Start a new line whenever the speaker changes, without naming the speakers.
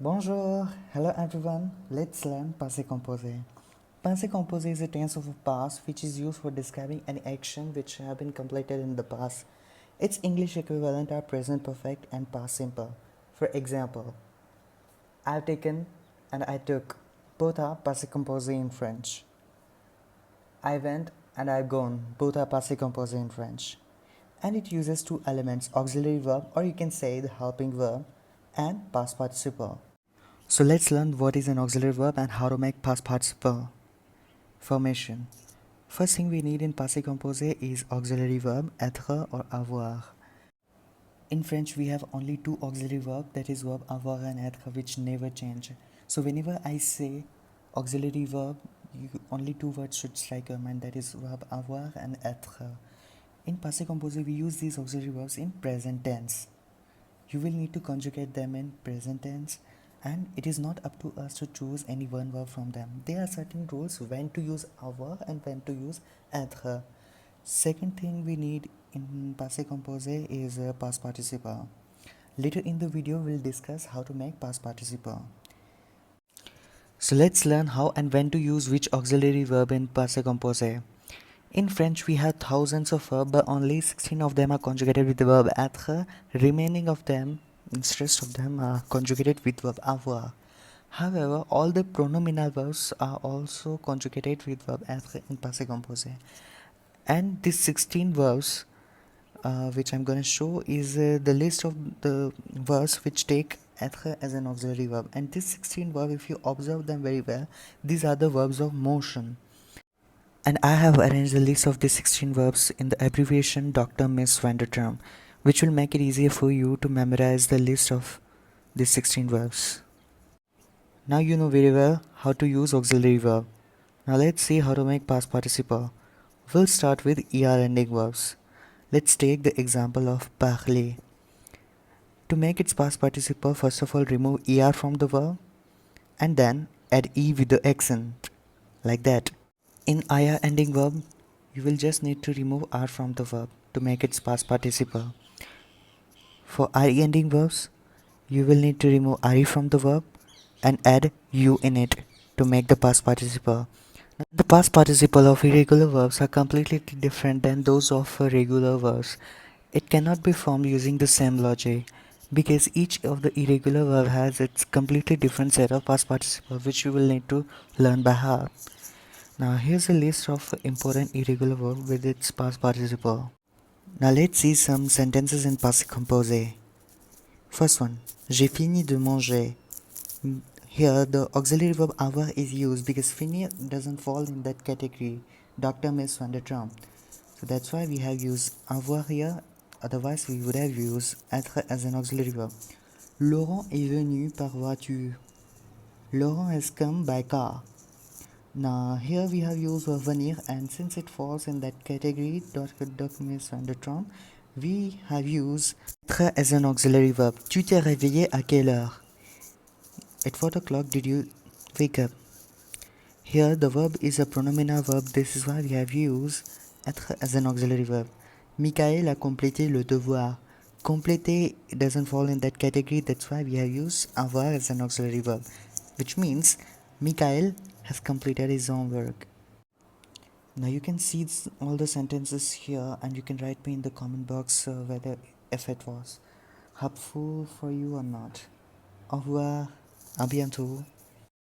Bonjour, hello everyone. Let's learn Passé Composé. Passé Composé is a tense of a past which is used for describing any action which have been completed in the past. Its English equivalent are present perfect and past simple. For example, I've taken and I took. Both are Passé Composé in French. I went and I've gone. Both are Passé Composé in French. And it uses two elements, auxiliary verb, or you can say the helping verb, and past participle. So let's learn what is an auxiliary verb and how to make past participle formation. First thing we need in passé composé is auxiliary verb être or avoir. In French we have only two auxiliary verbs, that is verb avoir and être, which never change. So whenever I say auxiliary verb, only two words should strike your mind, that is verb avoir and être. In passé composé we use these auxiliary verbs in present tense. You will need to conjugate them in present tense, and it is not up to us to choose any one verb from them. There are certain rules when to use avoir and when to use être. Second thing we need in passé composé is past participle. Later in the video we'll discuss how to make past participle. So let's learn how and when to use which auxiliary verb in passé composé. In French, we have thousands of verbs, but only 16 of them are conjugated with the verb être. Remaining of them, the rest of them, are conjugated with verb avoir. However, all the pronominal verbs are also conjugated with verb être in passé composé. And these 16 verbs, which I'm going to show, is the list of the verbs which take être as an auxiliary verb. And these 16 verbs, if you observe them very well, these are the verbs of motion. And I have arranged the list of the 16 verbs in the abbreviation Dr. Miss Vandertram, which will make it easier for you to memorize the list of the 16 verbs. Now you know very well how to use auxiliary verb. Now let's see how to make past participle. We'll start with ER ending verbs. Let's take the example of parler. To make its past participle, first of all remove ER from the verb and then add E with the accent, like that. In IR ending verb, you will just need to remove R from the verb to make its past participle. For RE ending verbs, you will need to remove RE from the verb and add U in it to make the past participle. The past participle of irregular verbs are completely different than those of regular verbs. It cannot be formed using the same logic because each of the irregular verb has its completely different set of past participle, which you will need to learn by heart. Now here's a list of important irregular verbs with its past participle. Now let's see some sentences in passé composé. First one, j'ai fini de manger. Here the auxiliary verb avoir is used because fini doesn't fall in that category. Dr. Miss Vandertram. So that's why we have used avoir here, otherwise we would have used être as an auxiliary verb. Laurent est venu par voiture. Laurent has come by car. Now here we have used venir, and since it falls in that category, Miss Vandertram, we have used être as an auxiliary verb. Tu t'es réveillé à quelle heure? At what o'clock did you wake up? Here the verb is a pronominal verb, this is why we have used être as an auxiliary verb. Michael a complété le devoir. Compléter doesn't fall in that category, that's why we have used avoir as an auxiliary verb, which means Michael has completed his own work. Now you can see all the sentences here, and you can write me in the comment box whether if it was helpful for you or not. Au revoir, à bientôt.